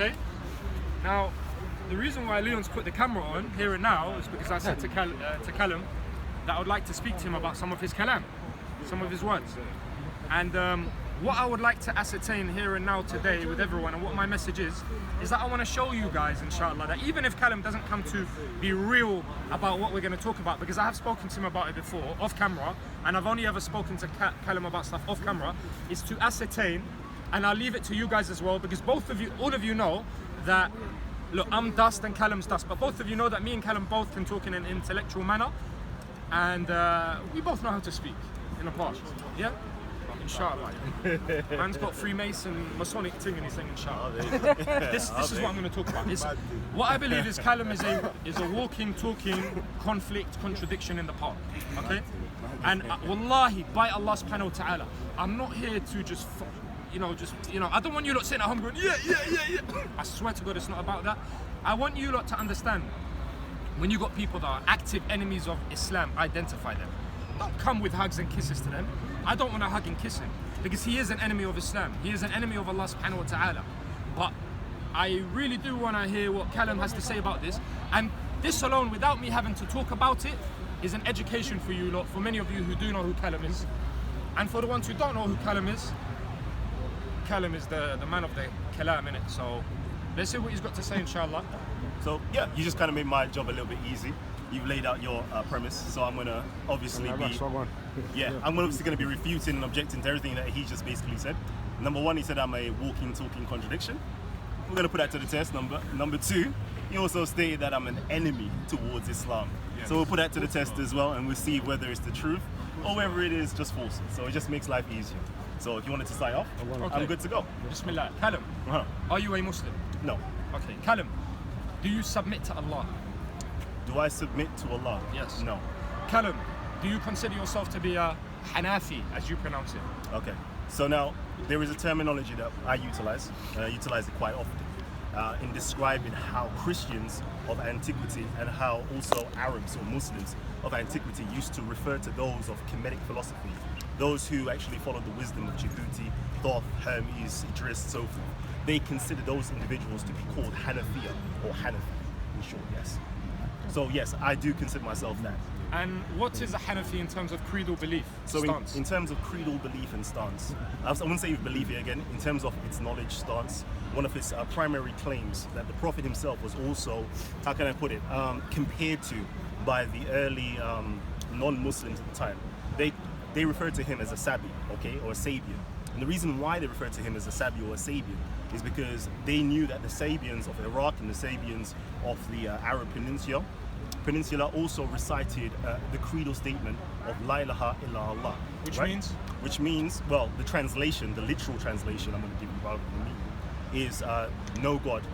Okay. Now, the reason why Leon's put the camera on here and now is because I said to Kalam that I would like to speak to him about some of his kalam, some of his words. And what I would like to ascertain here and now today with everyone, and what my message is that I want to show you guys, inshallah, that even if Kalam doesn't come to be real about what we're going to talk about, because I have spoken to him about it before, off camera, and I've only ever spoken to Kalam about stuff off camera, is to ascertain, and I'll leave it to you guys as well, because both of you, all of you know that, look, I'm dust and Kalam's dust, but both of you know that me and Kalam both can talk in an intellectual manner, and we both know how to speak in the past, yeah? Inshallah. Man's got Freemason, Masonic thing, and he's saying inshallah. This is what I'm going to talk about. What I believe is Kalam is a walking, talking conflict, contradiction in the park. Okay? And wallahi, by Allah subhanahu wa ta'ala, I'm not here to just, I don't want you lot sitting at home going, yeah. I swear to God, it's not about that. I want you lot to understand, when you got people that are active enemies of Islam, identify them. Don't come with hugs and kisses to them. I don't want to hug and kiss him, because he is an enemy of Islam. He is an enemy of Allah subhanahu wa ta'ala. But I really do want to hear what Kalam has to say about this. And this alone, without me having to talk about it, is an education for you lot, for many of you who do know who Kalam is. And for the ones who don't know who Kalam is the man of the Kalam, innit? So let's see what he's got to say, inshallah. So yeah, you just kind of made my job a little bit easy. You've laid out your premise, so I'm gonna obviously I'm obviously gonna be refuting and objecting to everything that he just basically said. Number one, he said I'm a walking, talking contradiction. We're gonna put that to the test. Number two, he also stated that I'm an enemy towards Islam. Yes. So we'll put that to the test as well, and we'll see whether it's the truth or whether it is just false. So it just makes life easier. So if you wanted to sign off, okay. I'm good to go. Bismillah. Kalam, are you a Muslim? No. Okay. Kalam, do you submit to Allah? Do I submit to Allah? Yes. No. Kalam, do you consider yourself to be a Hanafi, as you pronounce it? Okay. So now, there is a terminology that I utilize, and I utilize it quite often, in describing how Christians of antiquity and how also Arabs or Muslims of antiquity used to refer to those of Kemetic philosophy, those who actually followed the wisdom of Djibouti, Thoth, Hermes, Idris, so forth. They consider those individuals to be called Hanafiya or Hanafi, in short, yes. So yes, I do consider myself that. And what is a Hanafi in terms of creedal belief, stance? In terms of creedal belief and stance, I wouldn't say belief here again, in terms of its knowledge stance, one of its primary claims that the Prophet himself was also, how can I put it, compared to by the early non-Muslims at the time. They referred to him as a Sabi, okay, or a Sabian. And the reason why they referred to him as a Sabi or a Sabian is because they knew that the Sabians of Iraq and the Sabians of the Arab Peninsula also recited the creedal statement of La ilaha illallah. Which means, well, the translation, the literal translation I'm going to give you rather than the meaning, is no God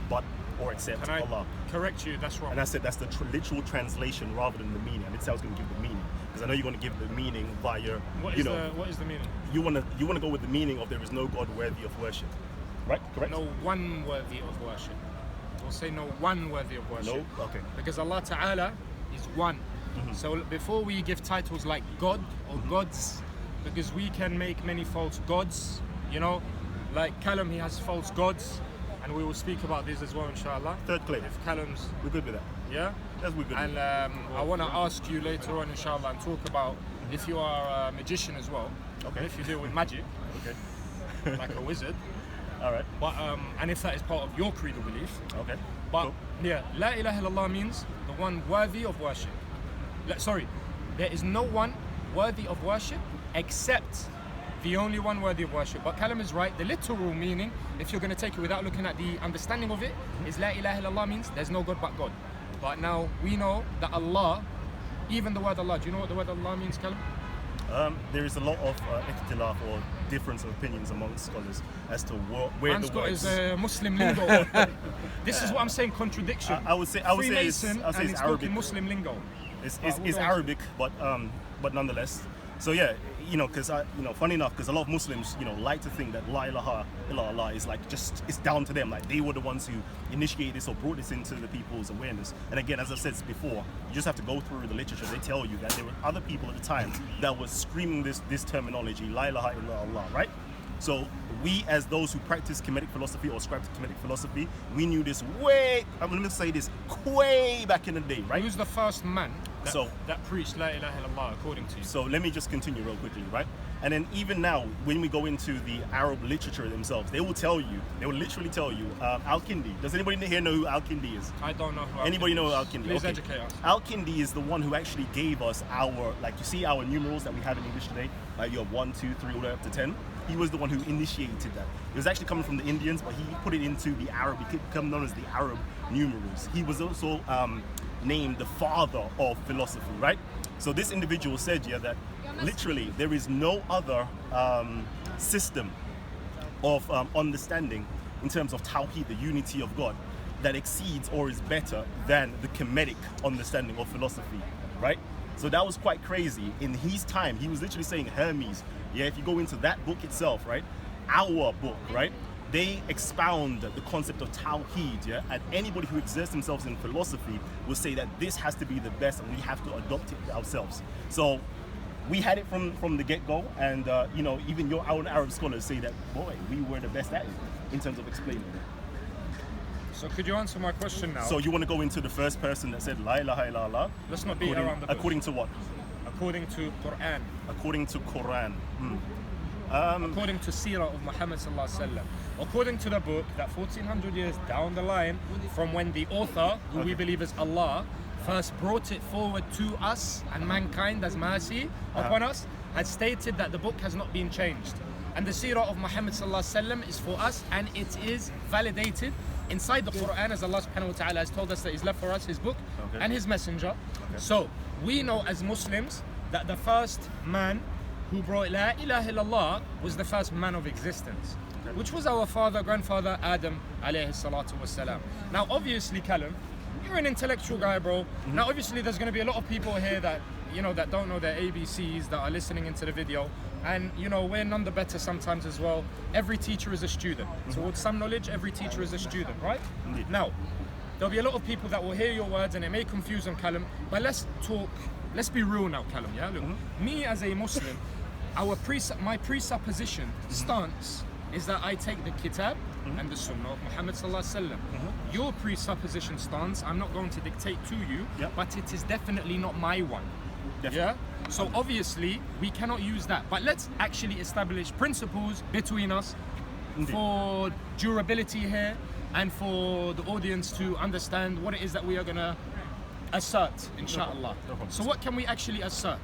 but or except Allah. Can I correct you? That's wrong. And I said that's the literal translation rather than the meaning. I didn't say I was going to give the meaning, because I know you're going to give the meaning via, what is the meaning? You want to go with the meaning of there is no God worthy of worship. Right? Correct? No one worthy of worship. We'll say no one worthy of worship. No? Okay. Because Allah Ta'ala is one. Mm-hmm. So before we give titles like God or gods, because we can make many false gods, like Kalam, he has false gods, and we will speak about this as well, inshallah. Third claim. If Kalam's... We're good with that. Yeah? Yes, we're good. And I want to ask you later on, inshallah, and talk about if you are a magician as well. Okay. If you deal with magic. Okay. Like a wizard. All right. But and if that is part of your creedal belief. Okay. But cool. Yeah, La ilaha illallah means the one worthy of worship. There is no one worthy of worship except the only one worthy of worship. But Kalam is right. The literal meaning, if you're going to take it without looking at the understanding of it, is La ilaha illallah means there's no God but God. But now we know that Allah, even the word Allah, do you know what the word Allah means, Kalam? There is a lot of ikhtilaf or difference of opinions amongst scholars as to where Man's the got words... his Muslim lingo. This is what I'm saying, contradiction. I would say it's Arabic. Muslim lingo. It's Arabic, but nonetheless. So yeah, because funny enough, because a lot of Muslims, like to think that La ilaha illallah is like it's down to them, like they were the ones who initiated this or brought this into the people's awareness. And again, as I said before, you just have to go through the literature. They tell you that there were other people at the time that were screaming this terminology, La ilaha illallah, right? So we, as those who practice Kemetic philosophy or ascribe to Kemetic philosophy, we knew this way, I'm going to say this, way back in the day, right? Who's the first man that preached La ilaha illallah according to you? So let me just continue real quickly, right? And then even now, when we go into the Arab literature themselves, they will literally tell you, Al-Kindi. Does anybody here know who Al-Kindi is? I don't know who Anybody know Al-Kindi Al-Kindi? Please educate us. Al-Kindi is the one who actually gave us our, like you see our numerals that we have in English today, you have 1, 2, 3, all the way up to 10. He was the one who initiated that. It was actually coming from the Indians, but he put it into the Arab, he became known as the Arab numerals. He was also named the father of philosophy, right? So this individual said, yeah, that literally there is no other system of understanding in terms of Tawheed, the unity of God, that exceeds or is better than the Kemetic understanding of philosophy, right? So that was quite crazy. In his time, he was literally saying Hermes. Yeah, if you go into that book itself, right? Our book, right? They expound the concept of Tawheed, yeah? And anybody who exerts themselves in philosophy will say that this has to be the best and we have to adopt it ourselves. So we had it from the get-go, and you know, even your own Arab scholars say that, boy, we were the best at it in terms of explaining it. So could you answer my question now? So you want to go into the first person that said La ilaha illallah? Let's not beat around the bush. According to what? According to Quran. According to Quran. According to Seerah of Muhammad sallallahu alaihi wasallam. According to the book, that 1400 years down the line, from when the author, who we believe is Allah, first brought it forward to us and mankind as mercy upon us, had stated that the book has not been changed. And the Seerah of Muhammad sallallahu alaihi wasallam is for us, and it is validated inside the Quran, as Allah subhanahu wa ta'ala has told us that He's left for us His book and His messenger. So we know as Muslims that the first man who brought La ilaha illallah was the first man of existence, which was our grandfather Adam alayhi salatu wassalam. Now obviously, Kalam, you're an intellectual guy, bro. Now obviously there's going to be a lot of people here that, you know, that don't know their ABCs, that are listening into the video, and you know, we're none the better sometimes as well. Every teacher is a student. So with some knowledge, every teacher is a student, right? Indeed. Now there'll be a lot of people that will hear your words and it may confuse them, Kalam, but let's be real now, Kalam, yeah? Look, me as a Muslim, my presupposition stance is that I take the kitab and the sunnah of Muhammad sallallahu alaihi wasallam. Your presupposition stance, I'm not going to dictate to you, but it is definitely not my one. Yeah? So obviously, we cannot use that. But let's actually establish principles between us for durability here and for the audience to understand what it is that we are going to assert, inshallah. So what can we actually assert?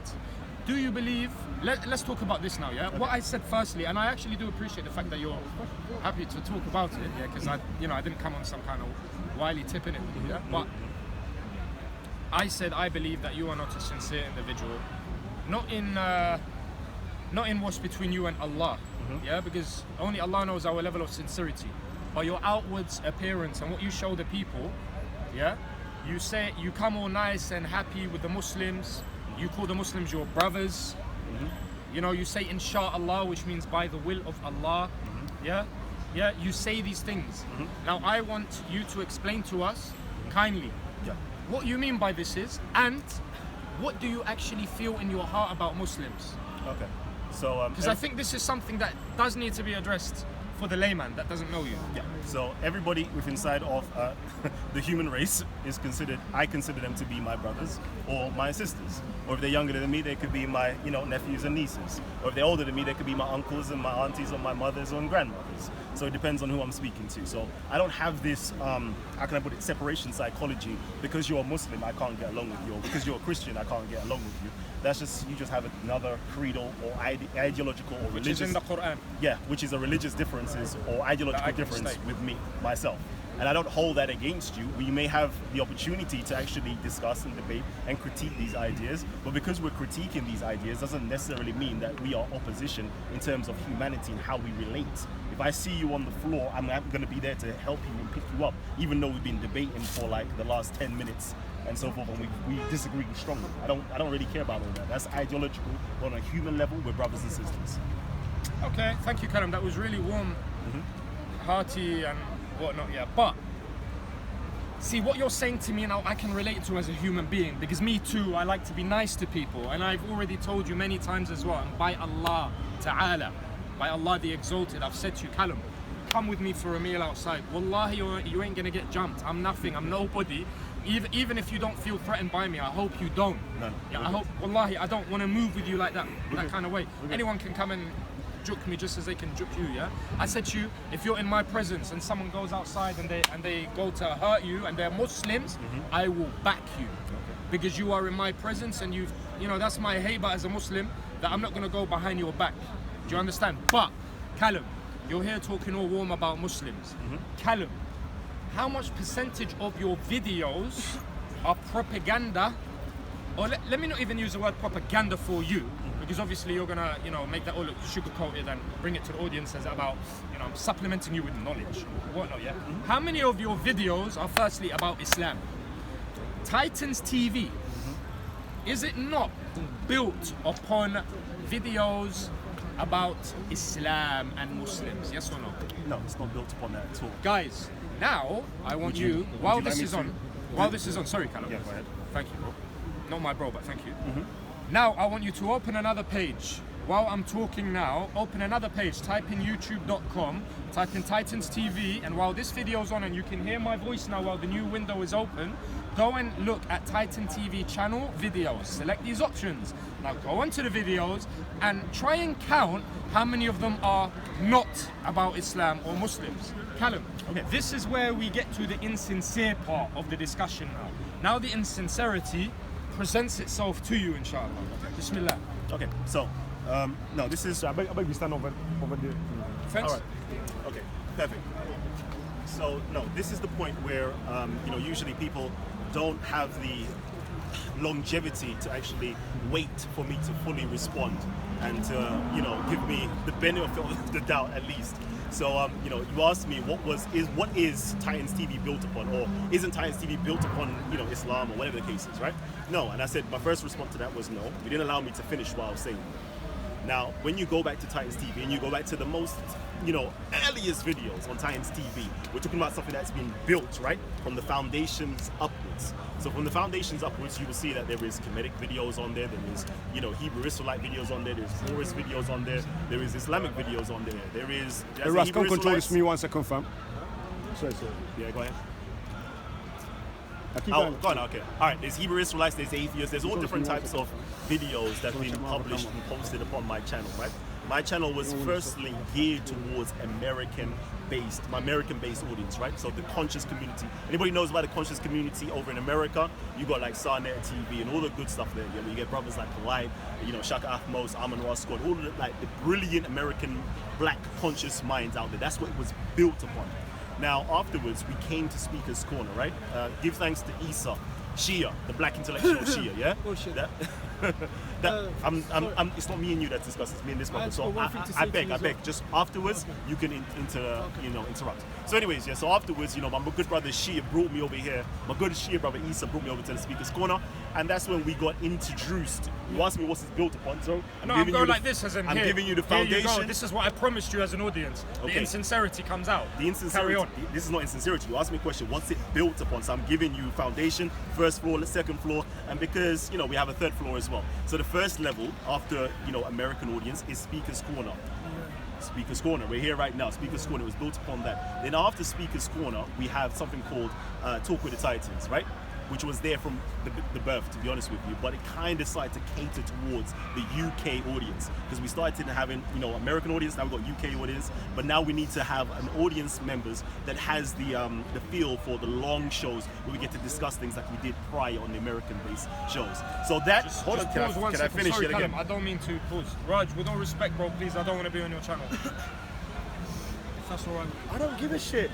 Do you believe, let's talk about this now, yeah? What I said firstly, and I actually do appreciate the fact that you're happy to talk about it, yeah? Because I didn't come on some kind of wily tip in it, yeah? But I said I believe that you are not a sincere individual, not in what's between you and Allah, yeah? Because only Allah knows our level of sincerity. But your outwards appearance and what you show the people, yeah? You say you come all nice and happy with the Muslims. You call the Muslims your brothers. You know, you say inshallah, which means by the will of Allah. Yeah, you say these things. Now I want you to explain to us kindly what you mean by this is, and what do you actually feel in your heart about Muslims? Okay, so because I think this is something that does need to be addressed for the layman that doesn't know you. Yeah. So everybody within inside of the human race is considered. I consider them to be my brothers or my sisters. Or if they're younger than me, they could be my nephews and nieces. Or if they're older than me, they could be my uncles and my aunties or my mothers or grandmothers. So it depends on who I'm speaking to. So I don't have this, how can I put it, separation psychology. Because you're a Muslim, I can't get along with you. Or because you're a Christian, I can't get along with you. That's just, you just have another creedal or ideological or religious. Which is in the Quran. Yeah, which is a religious differences or ideological difference with me, myself. And I don't hold that against you. We may have the opportunity to actually discuss and debate and critique these ideas, but because we're critiquing these ideas doesn't necessarily mean that we are opposition in terms of humanity and how we relate. If I see you on the floor, I'm going to be there to help you and pick you up, even though we've been debating for like the last 10 minutes and so forth, and we disagree strongly. I don't really care about all that. That's ideological. On a human level, we're brothers and sisters. Okay, thank you, Kalam. That was really warm, hearty, and whatnot. Yeah, but see what you're saying to me now, I can relate to as a human being, because me too, I like to be nice to people, and I've already told you many times as well. And by Allah Ta'ala, by Allah the Exalted, I've said to you, Kalam, come with me for a meal outside. Wallahi, you ain't gonna get jumped. I'm nothing, I'm nobody. Even if you don't feel threatened by me, I hope you don't. No. Yeah, I hope, wallahi, I don't want to move with you like that, that kind of way. Anyone can come and juke me just as they can juke you, yeah? I said to you, if you're in my presence and someone goes outside and they go to hurt you and they're Muslims, I will back you. Because you are in my presence and you know, that's my haiba as a Muslim, that I'm not going to go behind your back. Do you understand? But, Kalam, you're here talking all warm about Muslims. Kalam, how much percentage of your videos are propaganda? Or let me not even use the word propaganda for you, because obviously you're gonna, you know, make that all look sugar-coated and bring it to the audience as about, you know, I'm supplementing you with knowledge, whatnot, yeah? How many of your videos are firstly about Islam? Titans TV, is it not built upon videos about Islam and Muslims, yes or no? No, it's not built upon that at all. Guys, now I want you, while this is on, sorry, Kalam. Yeah, go ahead. Thank you, bro. Not my bro, but thank you. Now I want you to open another page. While I'm talking now, open another page. Type in youtube.com, type in Titans TV, and while this video's on and you can hear my voice now while the new window is open, go and look at Titan TV channel videos. Select these options. Now go onto the videos and try and count how many of them are not about Islam or Muslims. Kalam, Okay. this is where we get to the insincere part of the discussion now. Now the insincerity presents itself to you, inshallah. Bismillah. Okay, so, no, this is... I beg we stand over there. Offence? All right. Okay, perfect. So, no, this is the point where, you know, usually people don't have the longevity to actually wait for me to fully respond and to, you know, give me the benefit of the doubt at least. So, you know, you asked me what is Titans TV built upon, or isn't Titans TV built upon, you know, Islam or whatever the case is, right? No, and I said my first response to that was no. You didn't allow me to finish what I was saying. Now, when you go back to Titans TV and you go back to the most, you know, earliest videos on Titans TV, we're talking about something that's been built, right, from the foundations upwards. So from the foundations upwards, you will see that there is Kemetic videos on there, there is, you know, Hebrew Israelite videos on there, there's Horus videos on there, there is Islamic videos on there, there is... Hey, Ras, come control this for me 1 second, fam. Sorry. Yeah, go ahead. I keep Oh, going. go on, okay. All right, there's Hebrew Israelites, there's atheists, there's all different types of videos that have been published and posted upon my channel, right? My channel was firstly geared towards my American-based audience, right? So the conscious community. Anybody knows about the conscious community over in America? You got like Sarnet TV and all the good stuff there. You know, you get brothers like Hyde, you know, Shaka Ahmos, Amon Ross Squad, all of the, like the brilliant American black conscious minds out there. That's what it was built upon. Now, afterwards, we came to Speaker's Corner, right? Give thanks to Isa, Shia, the black intellectual Shia, yeah? Bullshit. It's not me and you that discuss, it's me and this brother. So one thing to say I to beg, you as well. just afterwards, you can interrupt. So anyways, yeah, so afterwards, you know, my good brother Shia brought me over here. My good Shia brother Isa brought me over to the Speaker's Corner, and that's when we got introduced. You asked me what's it built upon, so I'm going like this, as in I'm here. giving you the Here you go. foundation. This is what I promised you as an audience. The Okay. insincerity comes out. The insincerity. Carry on. This is not insincerity. You asked me a question. What's it built upon? So I'm giving you foundation, first floor, second floor, and because you know we have a third floor as well. So the first level after American audience is Speaker's Corner. Speaker's Corner. We're here right now. Speaker's Corner was built upon that. Then after Speaker's Corner, we have something called Talk with the Titans, right? Which was there from the birth, to be honest with you, but it kind of started to cater towards the UK audience because we started having, American audience, now we've got UK audience, but now we need to have an audience members that has the feel for the long shows where we get to discuss things like we did prior on the American-based shows. So that, hold on, can I finish Sorry, it again? Kalam, I don't mean to pause. Raj, with all respect, bro, please, I don't want to be on your channel. If that's all right. I don't give a shit.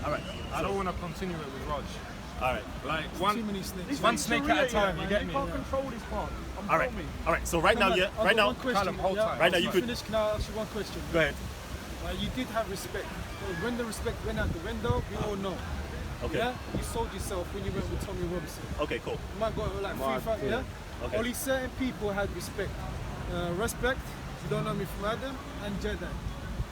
All right. I don't want to continue it with Raj. All right. Like Too many snakes. one snake at a time, you get me? You can't control this part. All right. All right. So right now, I've got one question, Kalam, hold tight. Right now you Before could- finish, can I ask you one question? Go ahead. You did have respect. When the respect went out the window, we all know. Okay. Yeah? You sold yourself when you went with Tommy Robinson. Okay, cool. You might got like 3-5, yeah? Okay. Only certain people had respect. Respect, you don't know me from Adam, and Jedi.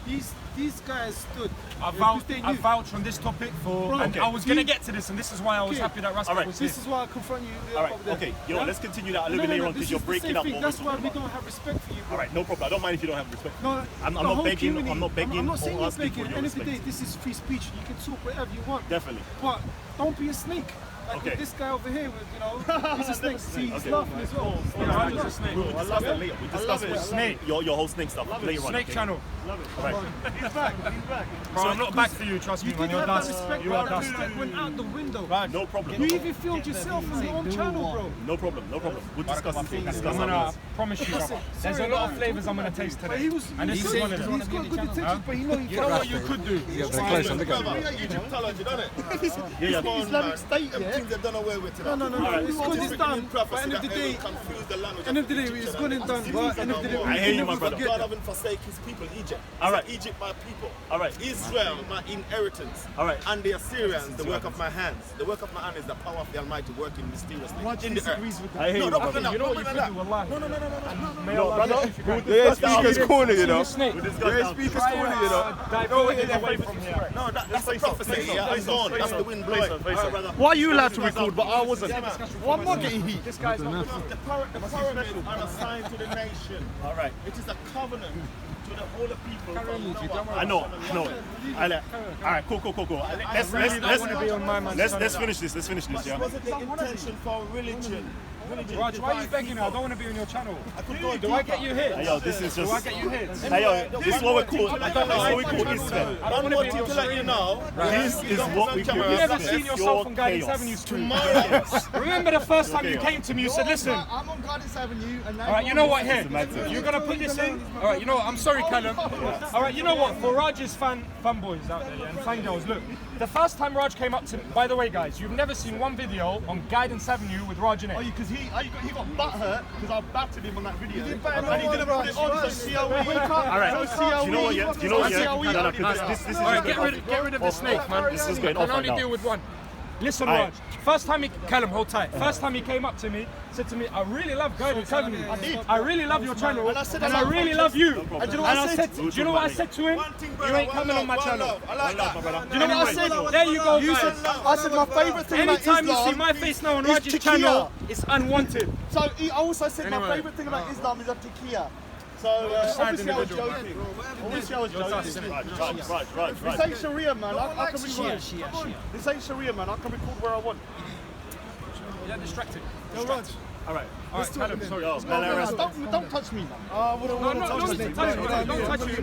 these guys stood. I They knew. vouch on this topic for, Bro, and okay. I was going to get to this, and this is why I was happy that Raspect Alright, was here. This is why I confront you. All right, okay. You know, let's continue that a little bit later on because you're breaking up what we're That's why talking we about. don't have respect for you, bro. All right, no problem. I don't mind if you don't have respect. No, I'm the not whole begging. community- I'm not begging I'm not saying or you're asking begging. for At the your end of the day, respect. this is free speech. You can talk whatever you want. Definitely. But don't be a snake. Like Okay. with this guy over here, with, you know, he's a snake. See, he's Okay. laughing as well. Yeah, he's a snake. We'll discuss that later. We'll discuss it. with Snake. your whole snake stuff later on. Snake okay? channel. All right. He's back. He's back. Bro, I'm not back for you, trust me, You man. didn't You're have that dust. respect, You bro. are That dust. respect went out the window. No problem. You even filmed yourself on your own channel, bro. No problem. No problem. We'll discuss this. We'll discuss I'm that gonna later. promise you, brother. There's a lot of flavors I'm gonna taste But today. he was, And this is one of them. he's got good intentions, but he know he You know what you could do? Yeah, yeah. Islamic State and things they've done away with today. No. It's good, it's done. But at the end of the day, confuse the language. end of the day, it's good and done. But at the end of the day, I hear you, my brother. God haven't forsaken his people, Egypt. All right. Egypt, my people. All right. Israel, my inheritance. All right. And the Assyrians, the work of my hands. The work of my hand is the power of the Almighty working mysteriously in the earth. I hear you, No, my brother. You know what you could do, wallahi? Yeah, speaker's corner, you know. Snake. We'll discuss that. Speaker's corner, you know. Divert away from here. No, that's the prophecy. Yeah, it's on. That's the wind blowing. All right, brother. Why are you allowed to record, but I wasn't? Well, I'm not getting heat. This guy's not good. The pyramids are a sign to the nation. All right. It is a covenant to the whole of people. I know. All right. Cool. Let's finish this. Yeah. Was it the intention for religion? Raj, why are you begging her? I don't want to be on your channel. go Do I get you hit? Hey, yo, this is Do I just. get you hit? Hey, yo, this is what we call. This is what we call Islam. One more thing to let you know. This is what we call You've never Islam. seen yourself on Guidance Avenue Street. Tomorrow. Remember the first time you came to me, you said, listen, I'm on Guidance Avenue and now alright, you know what, here, matter. you're gonna put this in, alright, you know what, I'm sorry, Kalam. Alright, you know what, for Raj's fanboys out there, yeah, and fangirls, look, the first time Raj came up to me, by the way, guys, you've never seen one video on Guidance Avenue with Raj in it. because he got butthurt because I battered him on that video. All right. Do you know what? Yeah. Do you know what? Yeah. No, 'cause this is Alright, just get rid of the snake, man. This is going I off can right only now. deal with one. Listen, Alright. Raj. First time Kalam, hold tight. First time he came up to me, said to me, I really love Guidance Avenue. I really love your channel, and I really love you. And I said, do you know what I said to him? You ain't coming on my channel. I like that. Do you know what I said? There you go, guys. I said my favourite thing about Anytime you Islam see my face now on is Raj's Takia. channel, it's unwanted. So he also said my Anyway. favourite thing about Islam is a takia. So obviously I was joking. Obviously I was joking. Right. This ain't Sharia, man. I can record. This ain't Sharia, man. I can record where I want. You're distracted. Yo, Raj. All right. Alright, Kalam, sorry. Yo, man, Don't touch me, man. No, don't touch you.